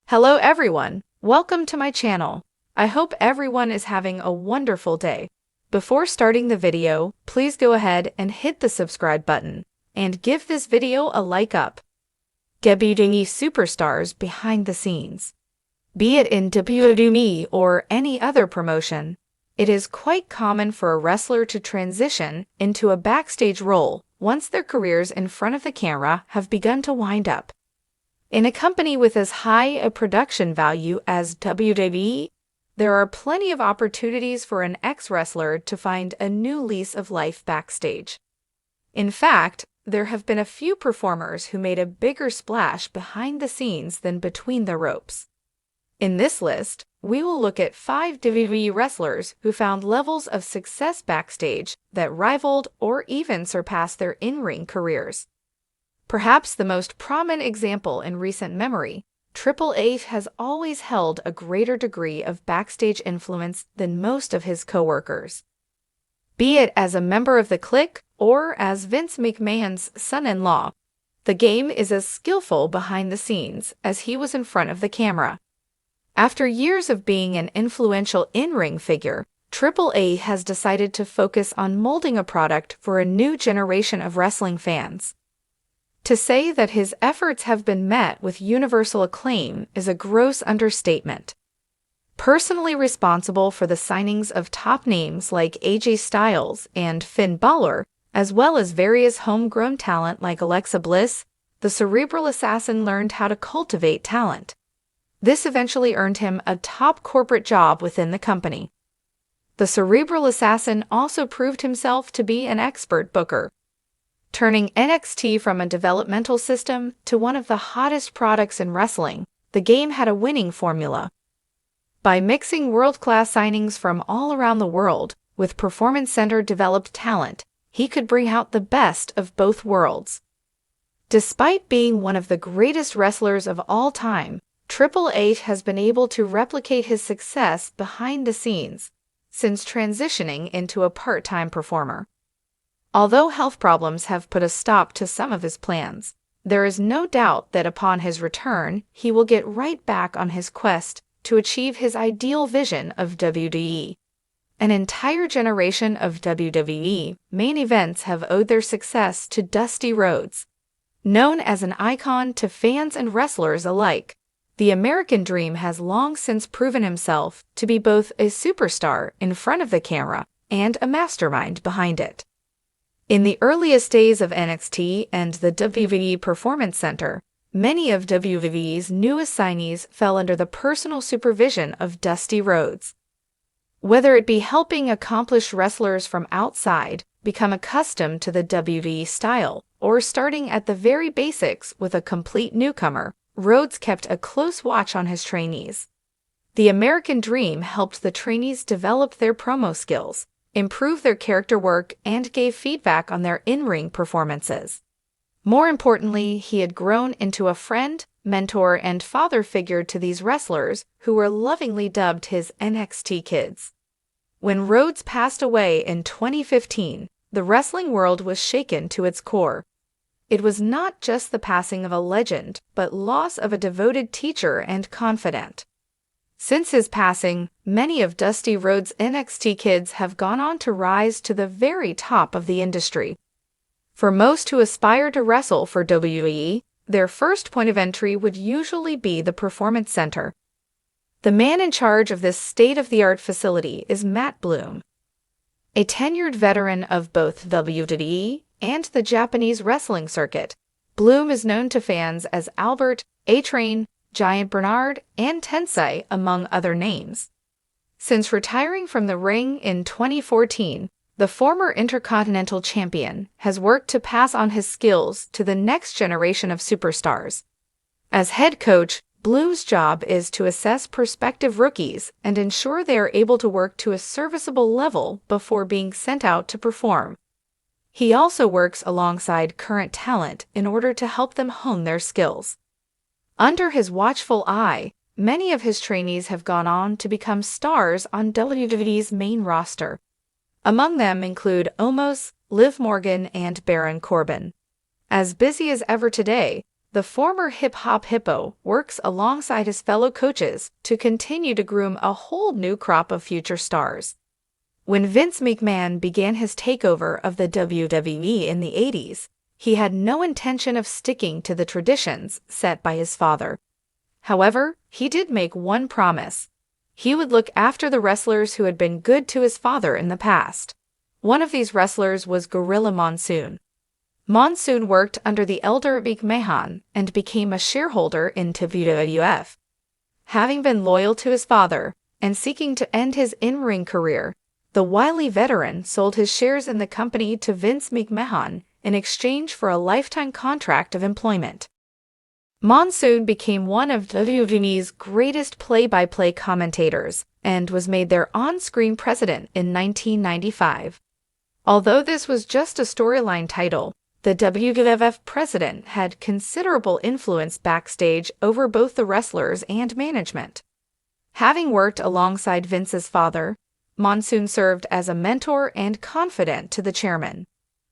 Hello everyone, welcome to my channel. I hope everyone is having a wonderful day. Before starting the video, please go ahead and hit the subscribe button and give this video a like up. WWE superstars behind the scenes. Be it in WWE or any other promotion, it is quite common for a wrestler to transition into a backstage role once their careers in front of the camera have begun to wind up. In a company with as high a production value as WWE, there are plenty of opportunities for an ex-wrestler to find a new lease of life backstage. In fact, there have been a few performers who made a bigger splash behind the scenes than between the ropes. In this list, we will look at 5 WWE wrestlers who found levels of success backstage that rivaled or even surpassed their in-ring careers. Perhaps the most prominent example in recent memory, Triple H has always held a greater degree of backstage influence than most of his co-workers. Be it as a member of the clique or as Vince McMahon's son-in-law, the game is as skillful behind the scenes as he was in front of the camera. After years of being an influential in-ring figure, Triple H has decided to focus on molding a product for a new generation of wrestling fans. To say that his efforts have been met with universal acclaim is a gross understatement. Personally responsible for the signings of top names like AJ Styles and Finn Balor, as well as various homegrown talent like Alexa Bliss, the cerebral assassin learned how to cultivate talent. This eventually earned him a top corporate job within the company. The cerebral assassin also proved himself to be an expert booker, turning NXT from a developmental system to one of the hottest products in wrestling. The game had a winning formula. By mixing world-class signings from all around the world with Performance Center-developed talent, he could bring out the best of both worlds. Despite being one of the greatest wrestlers of all time, Triple H has been able to replicate his success behind the scenes since transitioning into a part-time performer. Although health problems have put a stop to some of his plans, there is no doubt that upon his return, he will get right back on his quest to achieve his ideal vision of WWE. An entire generation of WWE main events have owed their success to Dusty Rhodes. Known as an icon to fans and wrestlers alike, the American Dream has long since proven himself to be both a superstar in front of the camera and a mastermind behind it. In the earliest days of NXT and the WWE Performance Center, many of WWE's newest signees fell under the personal supervision of Dusty Rhodes. Whether it be helping accomplished wrestlers from outside become accustomed to the WWE style, or starting at the very basics with a complete newcomer, Rhodes kept a close watch on his trainees. The American Dream helped the trainees develop their promo skills, improve their character work, and gave feedback on their in-ring performances. More importantly, he had grown into a friend, mentor, and father figure to these wrestlers who were lovingly dubbed his NXT kids. When Rhodes passed away in 2015, the wrestling world was shaken to its core. It was not just the passing of a legend, but loss of a devoted teacher and confidant. Since his passing, many of Dusty Rhodes' NXT kids have gone on to rise to the very top of the industry. For most who aspire to wrestle for WWE, their first point of entry would usually be the Performance Center. The man in charge of this state-of-the-art facility is Matt Bloom. A tenured veteran of both WWE and the Japanese wrestling circuit, Bloom is known to fans as Albert, A-Train, Giant Bernard, and Tensei, among other names. Since retiring from the ring in 2014, the former Intercontinental Champion has worked to pass on his skills to the next generation of superstars. As head coach, Bloom's job is to assess prospective rookies and ensure they are able to work to a serviceable level before being sent out to perform. He also works alongside current talent in order to help them hone their skills. Under his watchful eye, many of his trainees have gone on to become stars on WWE's main roster. Among them include Omos, Liv Morgan, and Baron Corbin. As busy as ever today, the former hip-hop hippo works alongside his fellow coaches to continue to groom a whole new crop of future stars. When Vince McMahon began his takeover of the WWE in the 80s, he had no intention of sticking to the traditions set by his father. However, he did make one promise. He would look after the wrestlers who had been good to his father in the past. One of these wrestlers was Gorilla Monsoon. Monsoon worked under the elder McMahon and became a shareholder in WWF. Having been loyal to his father and seeking to end his in-ring career, the wily veteran sold his shares in the company to Vince McMahon in exchange for a lifetime contract of employment. Monsoon became one of WWE's greatest play-by-play commentators and was made their on-screen president in 1995. Although this was just a storyline title, the WWF president had considerable influence backstage over both the wrestlers and management. Having worked alongside Vince's father, Monsoon served as a mentor and confidant to the chairman.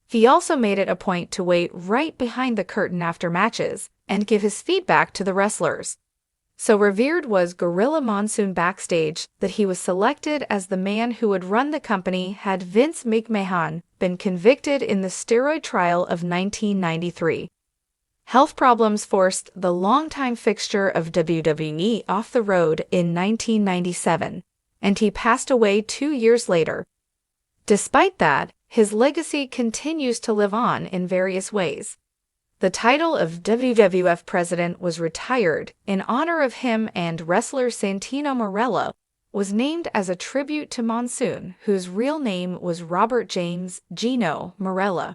He also made it a point to wait right behind the curtain after matches and give his feedback to the wrestlers. So revered was Gorilla Monsoon backstage that he was selected as the man who would run the company had Vince McMahon been convicted in the steroid trial of 1993. Health problems forced the longtime fixture of WWE off the road in 1997, and he passed away 2 years later. Despite that, his legacy continues to live on in various ways. The title of WWF President was retired in honor of him, and wrestler Santino Marella was named as a tribute to Monsoon, whose real name was Robert James Gino Marella.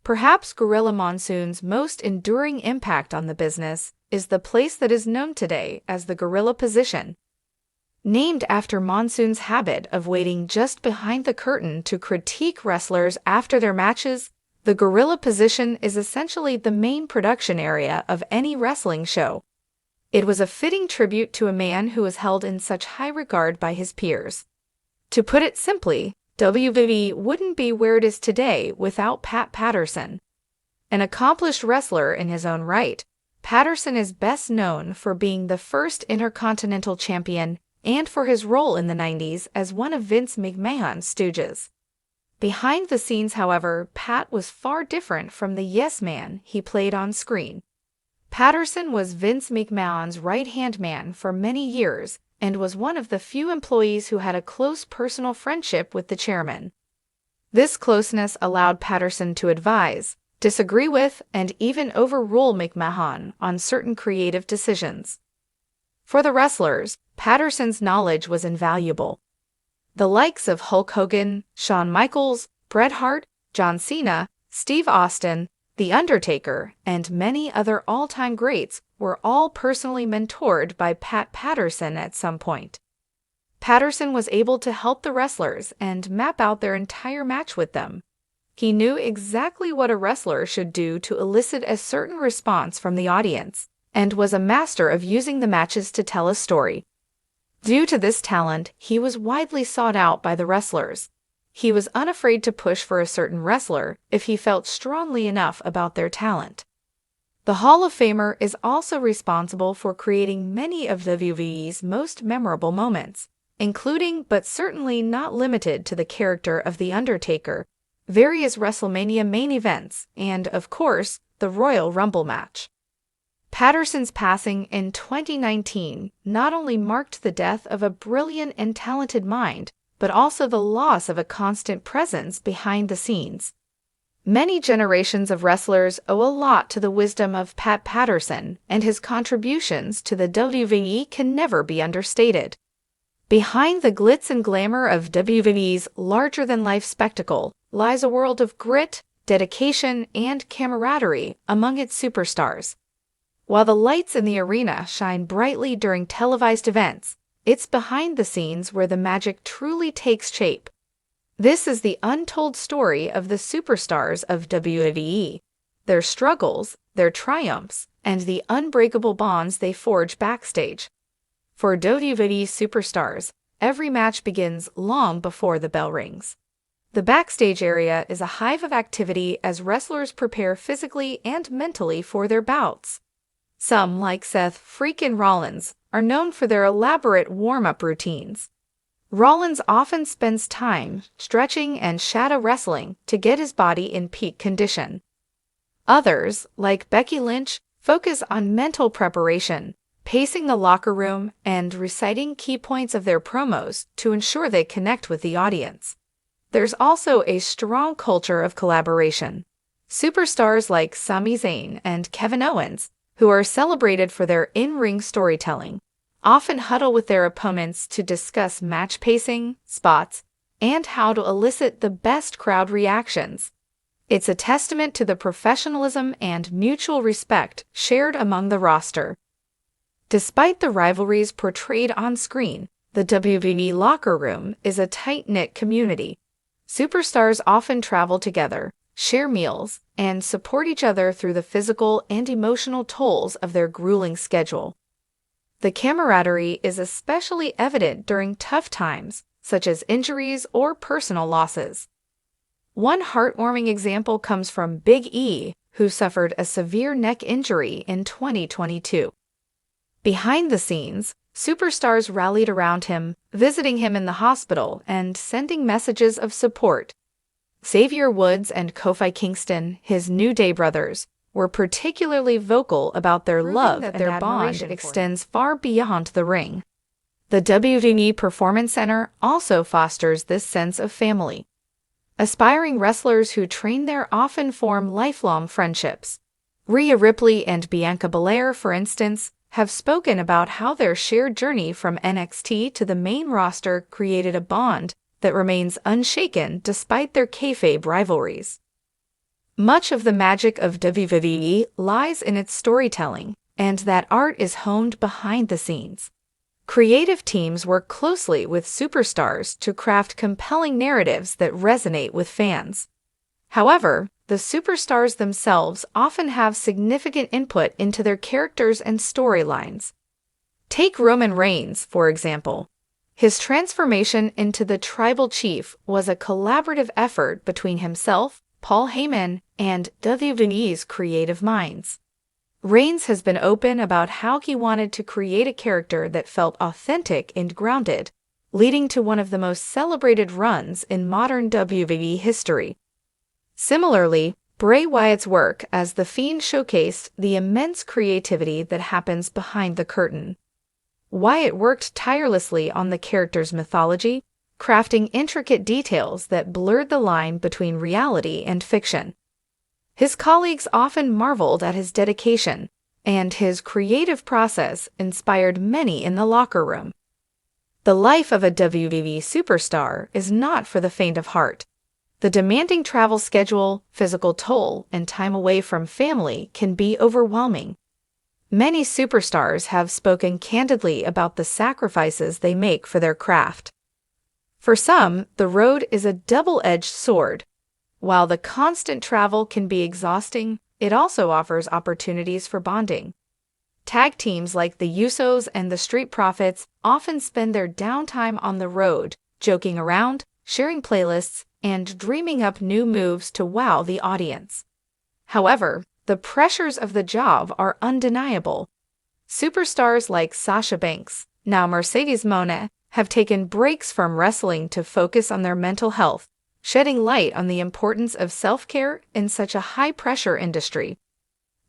Perhaps Gorilla Monsoon's most enduring impact on the business is the place that is known today as the Gorilla Position. Named after Monsoon's habit of waiting just behind the curtain to critique wrestlers after their matches, the Gorilla Position is essentially the main production area of any wrestling show. It was a fitting tribute to a man who was held in such high regard by his peers. To put it simply, WWE wouldn't be where it is today without Pat Patterson. An accomplished wrestler in his own right, Patterson is best known for being the first Intercontinental Champion and for his role in the 90s as one of Vince McMahon's stooges. Behind the scenes, however, Pat was far different from the yes man he played on screen. Patterson was Vince McMahon's right-hand man for many years and was one of the few employees who had a close personal friendship with the chairman. This closeness allowed Patterson to advise, disagree with, and even overrule McMahon on certain creative decisions. For the wrestlers, Patterson's knowledge was invaluable. The likes of Hulk Hogan, Shawn Michaels, Bret Hart, John Cena, Steve Austin, The Undertaker, and many other all-time greats were all personally mentored by Pat Patterson at some point. Patterson was able to help the wrestlers and map out their entire match with them. He knew exactly what a wrestler should do to elicit a certain response from the audience, and was a master of using the matches to tell a story. Due to this talent, he was widely sought out by the wrestlers. He was unafraid to push for a certain wrestler if he felt strongly enough about their talent. The Hall of Famer is also responsible for creating many of WWE's most memorable moments, including but certainly not limited to the character of The Undertaker, various WrestleMania main events, and, of course, the Royal Rumble match. Patterson's passing in 2019 not only marked the death of a brilliant and talented mind, but also the loss of a constant presence behind the scenes. Many generations of wrestlers owe a lot to the wisdom of Pat Patterson, and his contributions to the WWE can never be understated. Behind the glitz and glamour of WWE's larger-than-life spectacle lies a world of grit, dedication, and camaraderie among its superstars. While the lights in the arena shine brightly during televised events, it's behind the scenes where the magic truly takes shape. This is the untold story of the superstars of WWE, their struggles, their triumphs, and the unbreakable bonds they forge backstage. For WWE superstars, every match begins long before the bell rings. The backstage area is a hive of activity as wrestlers prepare physically and mentally for their bouts. Some, like Seth freakin' Rollins, are known for their elaborate warm-up routines. Rollins often spends time stretching and shadow wrestling to get his body in peak condition. Others, like Becky Lynch, focus on mental preparation, pacing the locker room and reciting key points of their promos to ensure they connect with the audience. There's also a strong culture of collaboration. Superstars like Sami Zayn and Kevin Owens, who are celebrated for their in-ring storytelling, often huddle with their opponents to discuss match pacing, spots, and how to elicit the best crowd reactions. It's a testament to the professionalism and mutual respect shared among the roster. Despite the rivalries portrayed on screen, the WWE locker room is a tight-knit community. Superstars often travel together, share meals, and support each other through the physical and emotional tolls of their grueling schedule. The camaraderie is especially evident during tough times, such as injuries or personal losses. One heartwarming example comes from Big E, who suffered a severe neck injury in 2022. Behind the scenes, superstars rallied around him, visiting him in the hospital and sending messages of support. Xavier Woods and Kofi Kingston, his New Day brothers, were particularly vocal about their love and their bond extends far beyond the ring. The WWE Performance Center also fosters this sense of family. Aspiring wrestlers who train there often form lifelong friendships. Rhea Ripley and Bianca Belair, for instance, have spoken about how their shared journey from NXT to the main roster created a bond that remains unshaken despite their kayfabe rivalries. Much of the magic of WWE lies in its storytelling, and that art is honed behind the scenes. Creative teams work closely with superstars to craft compelling narratives that resonate with fans. However, the superstars themselves often have significant input into their characters and storylines. Take Roman Reigns, for example. His transformation into the Tribal Chief was a collaborative effort between himself, Paul Heyman, and WWE's creative minds. Reigns has been open about how he wanted to create a character that felt authentic and grounded, leading to one of the most celebrated runs in modern WWE history. Similarly, Bray Wyatt's work as The Fiend showcased the immense creativity that happens behind the curtain. Wyatt worked tirelessly on the character's mythology, crafting intricate details that blurred the line between reality and fiction. His colleagues often marveled at his dedication, and his creative process inspired many in the locker room. The life of a WWE superstar is not for the faint of heart. The demanding travel schedule, physical toll, and time away from family can be overwhelming. Many superstars have spoken candidly about the sacrifices they make for their craft. For some, the road is a double-edged sword. While the constant travel can be exhausting, it also offers opportunities for bonding. Tag teams like the Usos and the Street Profits often spend their downtime on the road, joking around, sharing playlists, and dreaming up new moves to wow the audience. However, the pressures of the job are undeniable. Superstars like Sasha Banks, now Mercedes Moné, have taken breaks from wrestling to focus on their mental health, shedding light on the importance of self-care in such a high-pressure industry.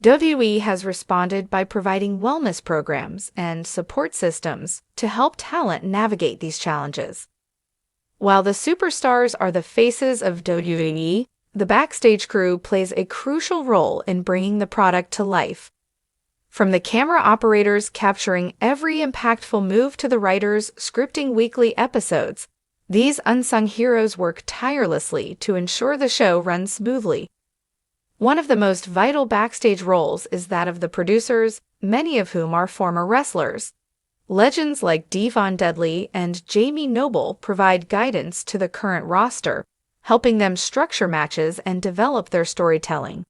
WWE has responded by providing wellness programs and support systems to help talent navigate these challenges. While the superstars are the faces of WWE, the backstage crew plays a crucial role in bringing the product to life. From the camera operators capturing every impactful move to the writers scripting weekly episodes, these unsung heroes work tirelessly to ensure the show runs smoothly. One of the most vital backstage roles is that of the producers, many of whom are former wrestlers. Legends like Devon Dudley and Jamie Noble provide guidance to the current roster, helping them structure matches and develop their storytelling.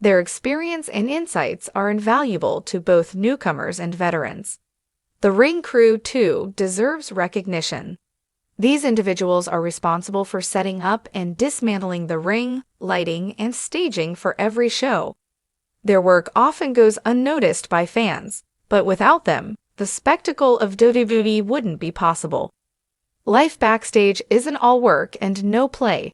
Their experience and insights are invaluable to both newcomers and veterans. The ring crew, too, deserves recognition. These individuals are responsible for setting up and dismantling the ring, lighting, and staging for every show. Their work often goes unnoticed by fans, but without them, the spectacle of WWE wouldn't be possible. Life backstage isn't all work and no play.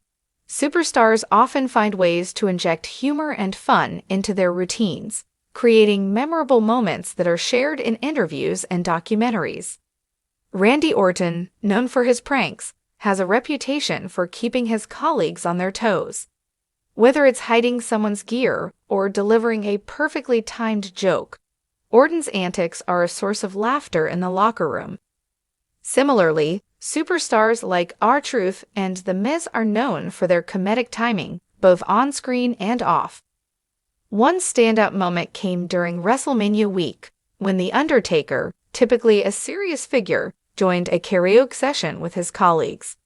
Superstars often find ways to inject humor and fun into their routines, creating memorable moments that are shared in interviews and documentaries. Randy Orton, known for his pranks, has a reputation for keeping his colleagues on their toes. Whether it's hiding someone's gear or delivering a perfectly timed joke, Orton's antics are a source of laughter in the locker room. Similarly, superstars like R-Truth and The Miz are known for their comedic timing, both on-screen and off. One standout moment came during WrestleMania week, when The Undertaker, typically a serious figure, joined a karaoke session with his colleagues.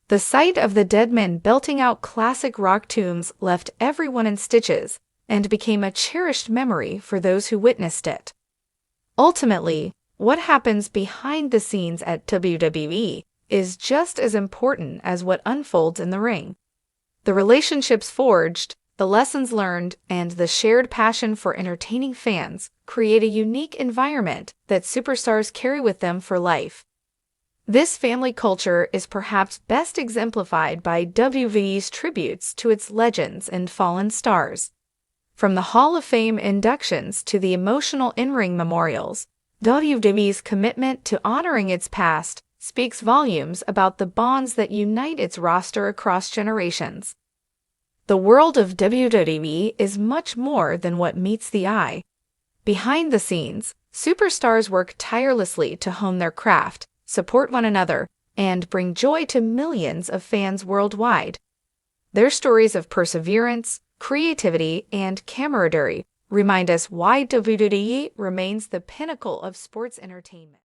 The sight of the dead men belting out classic rock tunes left everyone in stitches and became a cherished memory for those who witnessed it. Ultimately, what happens behind the scenes at WWE is just as important as what unfolds in the ring. The relationships forged, the lessons learned, and the shared passion for entertaining fans create a unique environment that superstars carry with them for life. This family culture is perhaps best exemplified by WWE's tributes to its legends and fallen stars. From the Hall of Fame inductions to the emotional in-ring memorials, WWE's commitment to honoring its past speaks volumes about the bonds that unite its roster across generations. The world of WWE is much more than what meets the eye. Behind the scenes, superstars work tirelessly to hone their craft, support one another, and bring joy to millions of fans worldwide. Their stories of perseverance, creativity, and camaraderie remind us why WWE remains the pinnacle of sports entertainment.